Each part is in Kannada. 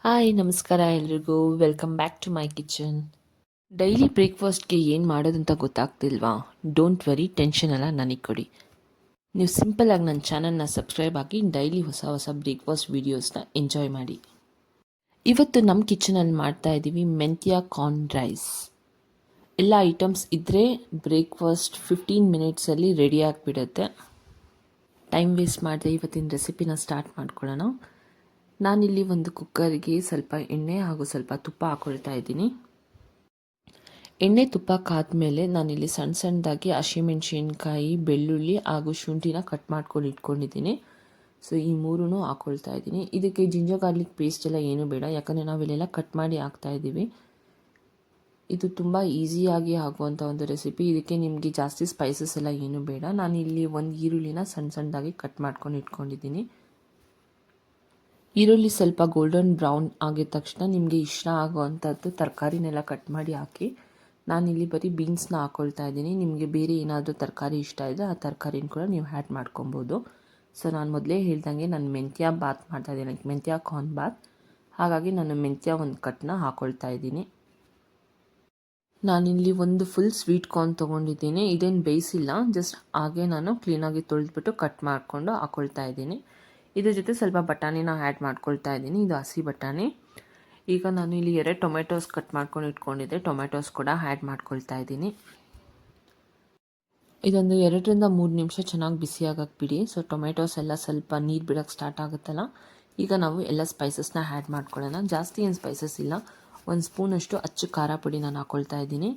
ಹಾಯ್ ನಮಸ್ಕಾರ ಎಲ್ರಿಗೂ. Welcome back to my kitchen. Daily ಬ್ರೇಕ್ಫಾಸ್ಟ್ಗೆ ಏನು ಮಾಡೋದು ಅಂತ ಗೊತ್ತಾಗ್ತಿಲ್ವಾ? ಡೋಂಟ್ ವರಿ, ಟೆನ್ಷನ್ ಎಲ್ಲ ನನಗೆ ಕೊಡಿ. ನೀವು ಸಿಂಪಲ್ಲಾಗಿ ನನ್ನ ಚಾನಲ್ನ ಸಬ್ಸ್ಕ್ರೈಬ್ ಆಗಿ ಡೈಲಿ ಹೊಸ ಹೊಸ ಬ್ರೇಕ್ಫಾಸ್ಟ್ ವೀಡಿಯೋಸ್ನ ಎಂಜಾಯ್ ಮಾಡಿ. ಇವತ್ತು ನಮ್ಮ ಕಿಚನಲ್ಲಿ ಮಾಡ್ತಾ ಇದ್ದೀವಿ ಮೆಂತ್ಯ ಕಾರ್ನ್ ರೈಸ್. ಎಲ್ಲ ಐಟಮ್ಸ್ ಇದ್ದರೆ ಬ್ರೇಕ್ಫಾಸ್ಟ್ 15 ಮಿನಿಟ್ಸಲ್ಲಿ ರೆಡಿ ಆಗಿಬಿಡುತ್ತೆ. ಟೈಮ್ ವೇಸ್ಟ್ ಮಾಡದೆ ಇವತ್ತಿನ ರೆಸಿಪಿನ ಸ್ಟಾರ್ಟ್ ಮಾಡ್ಕೊಳ್ಳೋಣ. ನಾನಿಲ್ಲಿ ಒಂದು ಕುಕ್ಕರ್ಗೆ ಸ್ವಲ್ಪ ಎಣ್ಣೆ ಹಾಗೂ ಸ್ವಲ್ಪ ತುಪ್ಪ ಹಾಕ್ಕೊಳ್ತಾ ಇದ್ದೀನಿ. ಎಣ್ಣೆ ತುಪ್ಪ ಕಾದ್ಮೇಲೆ ನಾನಿಲ್ಲಿ ಸಣ್ಣ ಸಣ್ಣದಾಗಿ ಹಸಿಮೆಣ್ಸಿನ್ಕಾಯಿ, ಬೆಳ್ಳುಳ್ಳಿ ಹಾಗೂ ಶುಂಠಿನ ಕಟ್ ಮಾಡ್ಕೊಂಡು ಇಟ್ಕೊಂಡಿದ್ದೀನಿ. ಸೊ ಈ ಮೂರೂ ಹಾಕ್ಕೊಳ್ತಾ ಇದ್ದೀನಿ. ಇದಕ್ಕೆ ಜಿಂಜರ್ ಗಾರ್ಲಿಕ್ ಪೇಸ್ಟ್ ಎಲ್ಲ ಏನೂ ಬೇಡ, ಯಾಕಂದರೆ ನಾವಿಲ್ಲೆಲ್ಲ ಕಟ್ ಮಾಡಿ ಹಾಕ್ತಾ ಇದ್ದೀವಿ. ಇದು ತುಂಬ ಈಸಿಯಾಗಿ ಆಗುವಂಥ ಒಂದು ರೆಸಿಪಿ. ಇದಕ್ಕೆ ನಿಮಗೆ ಜಾಸ್ತಿ ಸ್ಪೈಸಸ್ ಎಲ್ಲ ಏನೂ ಬೇಡ. ನಾನಿಲ್ಲಿ ಒಂದು ಈರುಳ್ಳಿನ ಸಣ್ಣ ಸಣ್ಣದಾಗಿ ಕಟ್ ಮಾಡ್ಕೊಂಡು ಇಟ್ಕೊಂಡಿದ್ದೀನಿ. ಈರುಳ್ಳಿ ಸ್ವಲ್ಪ ಗೋಲ್ಡನ್ ಬ್ರೌನ್ ಆಗಿದ ತಕ್ಷಣ ನಿಮಗೆ ಇಷ್ಟ ಆಗುವಂಥದ್ದು ತರಕಾರಿನೆಲ್ಲ ಕಟ್ ಮಾಡಿ ಹಾಕಿ. ನಾನಿಲ್ಲಿ ಬರೀ ಬೀನ್ಸ್ನ ಹಾಕ್ಕೊಳ್ತಾ ಇದ್ದೀನಿ. ನಿಮಗೆ ಬೇರೆ ಏನಾದರೂ ತರಕಾರಿ ಇಷ್ಟ ಇದ್ದರೆ ಆ ತರಕಾರಿನ ಕೂಡ ನೀವು ಆ್ಯಡ್ ಮಾಡ್ಕೊಬೋದು. ಸೊ ನಾನು ಮೊದಲೇ ಹೇಳ್ದಂಗೆ ನಾನು ಮೆಂತ್ಯ ಬಾತ್ ಮಾಡ್ತಾಯಿದ್ದೀನಿ, ಮೆಂತ್ಯ ಕಾರ್ನ್ ಬಾತ್. ಹಾಗಾಗಿ ನಾನು ಮೆಂತ್ಯ ಒಂದು ಕಟ್ನ ಹಾಕ್ಕೊಳ್ತಾ ಇದ್ದೀನಿ. ನಾನಿಲ್ಲಿ ಒಂದು ಫುಲ್ ಸ್ವೀಟ್ ಕಾರ್ನ್ ತೊಗೊಂಡಿದ್ದೀನಿ. ಇದೇನು ಬೇಯಿಸಿಲ್ಲ, ಜಸ್ಟ್ ಹಾಗೆ ನಾನು ಕ್ಲೀನಾಗಿ ತೊಳೆದ್ಬಿಟ್ಟು ಕಟ್ ಮಾಡಿಕೊಂಡು ಹಾಕ್ಕೊಳ್ತಾ ಇದ್ದೀನಿ. ಇದ್ರ ಜೊತೆ ಸ್ವಲ್ಪ ಬಟಾಣಿನ ಆ್ಯಡ್ ಮಾಡ್ಕೊಳ್ತಾ ಇದ್ದೀನಿ. ಇದು ಹಸಿ ಬಟಾಣಿ. ಈಗ ನಾನು ಇಲ್ಲಿ 2 ಟೊಮೆಟೊಸ್ ಕಟ್ ಮಾಡ್ಕೊಂಡು ಇಟ್ಕೊಂಡಿದ್ದೆ, ಟೊಮೆಟೊಸ್ ಕೂಡ ಆ್ಯಡ್ ಮಾಡ್ಕೊಳ್ತಾ ಇದ್ದೀನಿ. ಇದೊಂದು 2ರಿಂದ 3 ನಿಮಿಷ ಚೆನ್ನಾಗಿ ಬಿಸಿಯಾಗಕ್ಕೆ ಬಿಡಿ. ಸೊ ಟೊಮೆಟೊಸ್ ಎಲ್ಲ ಸ್ವಲ್ಪ ನೀರು ಬಿಡೋಕ್ಕೆ ಸ್ಟಾರ್ಟ್ ಆಗುತ್ತಲ್ಲ, ಈಗ ನಾವು ಎಲ್ಲ ಸ್ಪೈಸಸ್ನ ಆ್ಯಡ್ ಮಾಡ್ಕೊಳ್ಳೋಣ. ಜಾಸ್ತಿ ಏನು ಸ್ಪೈಸಸ್ ಇಲ್ಲ. 1 ಸ್ಪೂನಷ್ಟು ಅಚ್ಚು ಖಾರ ಪುಡಿ ನಾನು ಹಾಕ್ಕೊಳ್ತಾ ಇದ್ದೀನಿ,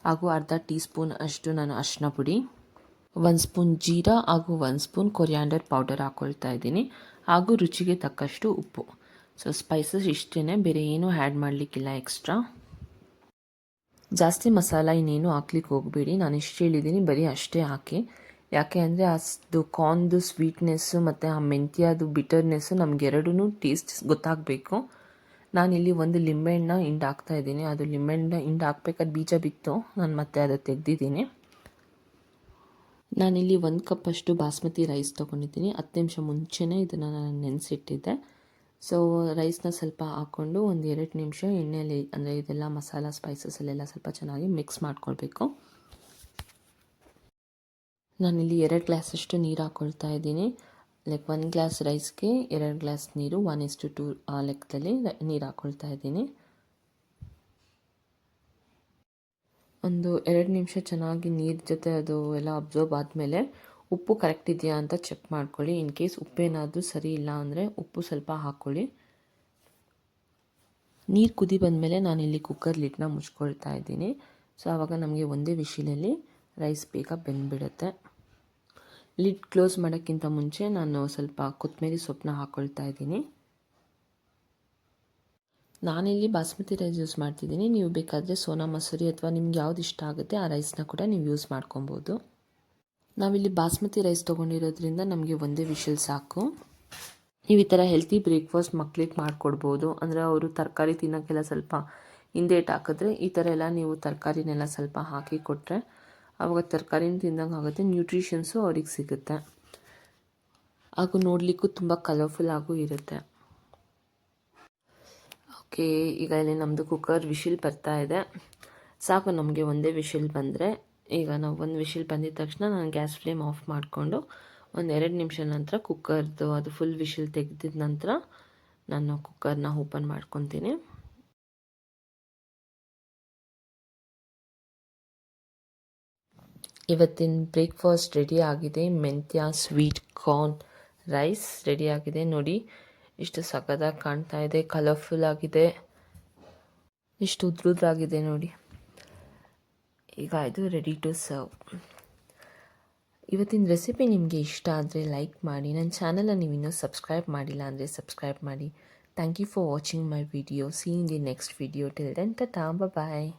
ಹಾಗೂ ಅರ್ಧ ಟೀ ಸ್ಪೂನ್ ಅಷ್ಟು ನಾನು ಅರಿಶಿನ ಪುಡಿ, 1 ಸ್ಪೂನ್ ಜೀರಾ ಹಾಗೂ 1 ಸ್ಪೂನ್ ಕೊರಿಯಾಂಡರ್ ಪೌಡರ್ ಹಾಕ್ಕೊಳ್ತಾ ಇದ್ದೀನಿ, ಹಾಗೂ ರುಚಿಗೆ ತಕ್ಕಷ್ಟು ಉಪ್ಪು. ಸೊ ಸ್ಪೈಸಸ್ ಇಷ್ಟೇ, ಬೇರೆ ಏನೂ ಆ್ಯಡ್ ಮಾಡಲಿಕ್ಕಿಲ್ಲ ಎಕ್ಸ್ಟ್ರಾ. ಜಾಸ್ತಿ ಮಸಾಲ ಇನ್ನೇನು ಹಾಕ್ಲಿಕ್ಕೆ ಹೋಗಬೇಡಿ. ನಾನು ಇಷ್ಟು ಹೇಳಿದ್ದೀನಿ, ಬರೀ ಅಷ್ಟೇ ಹಾಕಿ. ಯಾಕೆ ಅಂದರೆ ಅದು ಕಾರ್ನ್ದು ಸ್ವೀಟ್ನೆಸ್ಸು ಮತ್ತು ಆ ಮೆಂತ್ಯದು ಬಿಟರ್ನೆಸ್ಸು ನಮಗೆರಡೂ ಟೇಸ್ಟ್ ಗೊತ್ತಾಗಬೇಕು. ನಾನಿಲ್ಲಿ ಒಂದು ಲಿಂಬೆಹಣ್ಣು ಹಿಂಡು ಹಾಕ್ತಾಯಿದ್ದೀನಿ. ಅದು ಲಿಂಬೆಹಣ್ಣು ಹಿಂಡು ಹಾಕ್ಬೇಕಾದ್ರೆ ಬೀಜ ಬಿತ್ತು, ನಾನು ಮತ್ತೆ ಅದು ತೆಗೆದಿದ್ದೀನಿ. ನಾನಿಲ್ಲಿ 1 ಕಪ್ಪಷ್ಟು ಬಾಸ್ಮತಿ ರೈಸ್ ತೊಗೊಂಡಿದ್ದೀನಿ. 10 ನಿಮಿಷ ಮುಂಚೆನೇ ಇದನ್ನು ನಾನು ನೆನೆಸಿಟ್ಟಿದ್ದೆ. ಸೊ ರೈಸ್ನ ಸ್ವಲ್ಪ ಹಾಕ್ಕೊಂಡು ಒಂದು 2 ನಿಮಿಷ ಎಣ್ಣೆಯಲ್ಲಿ, ಅಂದರೆ ಇದೆಲ್ಲ ಮಸಾಲ ಸ್ಪೈಸಸಲ್ಲೆಲ್ಲ ಸ್ವಲ್ಪ ಚೆನ್ನಾಗಿ ಮಿಕ್ಸ್ ಮಾಡ್ಕೊಳ್ಬೇಕು. ನಾನಿಲ್ಲಿ 2 ಗ್ಲಾಸಷ್ಟು ನೀರು ಹಾಕ್ಕೊಳ್ತಾ ಇದ್ದೀನಿ. 1 ಗ್ಲಾಸ್ ರೈಸ್ಗೆ 2 ಗ್ಲಾಸ್ ನೀರು, 1:2 ಲೆಕ್ಕದಲ್ಲಿ ನೀರು ಹಾಕ್ಕೊಳ್ತಾ ಇದ್ದೀನಿ. ಒಂದು 2 ನಿಮಿಷ ಚೆನ್ನಾಗಿ ನೀರು ಜೊತೆ ಅದು ಎಲ್ಲ ಅಬ್ಸರ್ವ್ ಆದಮೇಲೆ ಉಪ್ಪು ಕರೆಕ್ಟ್ ಇದೆಯಾ ಅಂತ ಚೆಕ್ ಮಾಡ್ಕೊಳ್ಳಿ. ಇನ್ ಕೇಸ್ ಉಪ್ಪೇನಾದರೂ ಸರಿ ಇಲ್ಲ ಅಂದರೆ ಉಪ್ಪು ಸ್ವಲ್ಪ ಹಾಕ್ಕೊಳ್ಳಿ. ನೀರು ಕುದಿ ಬಂದಮೇಲೆ ನಾನಿಲ್ಲಿ ಕುಕ್ಕರ್ ಲಿಡ್ನ ಮುಚ್ಕೊಳ್ತಾ ಇದ್ದೀನಿ. ಸೊ ಆವಾಗ ನಮಗೆ ಒಂದೇ ವಿಷಿಲಲ್ಲಿ ರೈಸ್ ಬೇಗ ಬೆಂದ್ಬಿಡುತ್ತೆ. ಲಿಡ್ ಕ್ಲೋಸ್ ಮಾಡೋಕ್ಕಿಂತ ಮುಂಚೆ ನಾನು ಸ್ವಲ್ಪ ಕೊತ್ತಂಬರಿ ಸೊಪ್ಪನ್ನ ಹಾಕ್ಕೊಳ್ತಾ ಇದ್ದೀನಿ. ನಾನಿಲ್ಲಿ ಬಾಸ್ಮತಿ ರೈಸ್ ಯೂಸ್ ಮಾಡ್ತಿದ್ದೀನಿ. ನೀವು ಬೇಕಾದರೆ ಸೋನಾ ಮಸೂರಿ ಅಥವಾ ನಿಮ್ಗೆ ಯಾವ್ದು ಇಷ್ಟ ಆಗುತ್ತೆ ಆ ರೈಸ್ನ ಕೂಡ ನೀವು ಯೂಸ್ ಮಾಡ್ಕೊಬೋದು. ನಾವಿಲ್ಲಿ ಬಾಸ್ಮತಿ ರೈಸ್ ತೊಗೊಂಡಿರೋದ್ರಿಂದ ನಮಗೆ ಒಂದೇ ವಿಷಲ್ ಸಾಕು. ನೀವು ಈ ಥರ ಹೆಲ್ತಿ ಬ್ರೇಕ್ಫಾಸ್ಟ್ ಮಕ್ಳಿಗೆ ಮಾಡಿಕೊಡ್ಬೋದು. ಅಂದರೆ ಅವರು ತರಕಾರಿ ತಿನ್ನೋಕ್ಕೆಲ್ಲ ಸ್ವಲ್ಪ ಹಿಂದೇಟು ಹಾಕಿದ್ರೆ ಈ ಥರ ಎಲ್ಲ ನೀವು ತರಕಾರಿನೆಲ್ಲ ಸ್ವಲ್ಪ ಹಾಕಿ ಕೊಟ್ಟರೆ ಆವಾಗ ತರಕಾರಿನ ತಿಂದಂಗೆ ಆಗುತ್ತೆ, ನ್ಯೂಟ್ರಿಷನ್ಸು ಅವ್ರಿಗೆ ಸಿಗುತ್ತೆ, ಹಾಗೂ ನೋಡಲಿಕ್ಕೂ ತುಂಬ ಕಲರ್ಫುಲ್ ಆಗೂ ಇರುತ್ತೆ. ಓಕೆ, ಈಗ ಇಲ್ಲಿ ನಮ್ಮದು ಕುಕ್ಕರ್ ವಿಷಿಲ್ ಬರ್ತಾ ಇದೆ. ಸಾಕು, ನಮಗೆ ಒಂದೇ ವಿಷಿಲ್ ಬಂದರೆ. ಈಗ ನಾವು ಒಂದು ವಿಷಿಲ್ ಬಂದಿದ ತಕ್ಷಣ ನಾನು ಗ್ಯಾಸ್ ಫ್ಲೇಮ್ ಆಫ್ ಮಾಡಿಕೊಂಡು ಒಂದು 2 ನಿಮಿಷ ನಂತರ ಕುಕ್ಕರ್ದು ಅದು ಫುಲ್ ವಿಷಿಲ್ ತೆಗೆದಿದ ನಂತರ ನಾನು ಕುಕ್ಕರ್ನ ಓಪನ್ ಮಾಡ್ಕೊತೀನಿ. ಇವತ್ತಿನ ಬ್ರೇಕ್ಫಾಸ್ಟ್ ರೆಡಿ ಆಗಿದೆ. ಮೆಂತ್ಯ ಸ್ವೀಟ್ ಕಾರ್ನ್ ರೈಸ್ ರೆಡಿ ಆಗಿದೆ. ನೋಡಿ ಇಷ್ಟು ಸಖತ್ತಾಗಿ ಕಾಣ್ತಾ ಇದೆ, ಕಲರ್ಫುಲ್ ಆಗಿದೆ, ಇಷ್ಟು ಉದ್ರುದ್ರಾಗಿದೆ ನೋಡಿ. ಈಗ ಇದು ರೆಡಿ ಟು ಸರ್ವ್. ಇವತ್ತಿನ ರೆಸಿಪಿ ನಿಮಗೆ ಇಷ್ಟ ಆದರೆ ಲೈಕ್ ಮಾಡಿ. ನನ್ನ ಚಾನಲ್ನ ನೀವು ಇನ್ನೂ ಸಬ್ಸ್ಕ್ರೈಬ್ ಮಾಡಿಲ್ಲ ಅಂದರೆ ಸಬ್ಸ್ಕ್ರೈಬ್ ಮಾಡಿ. Thank you for watching my video. See in the next video. Till then tata, bye.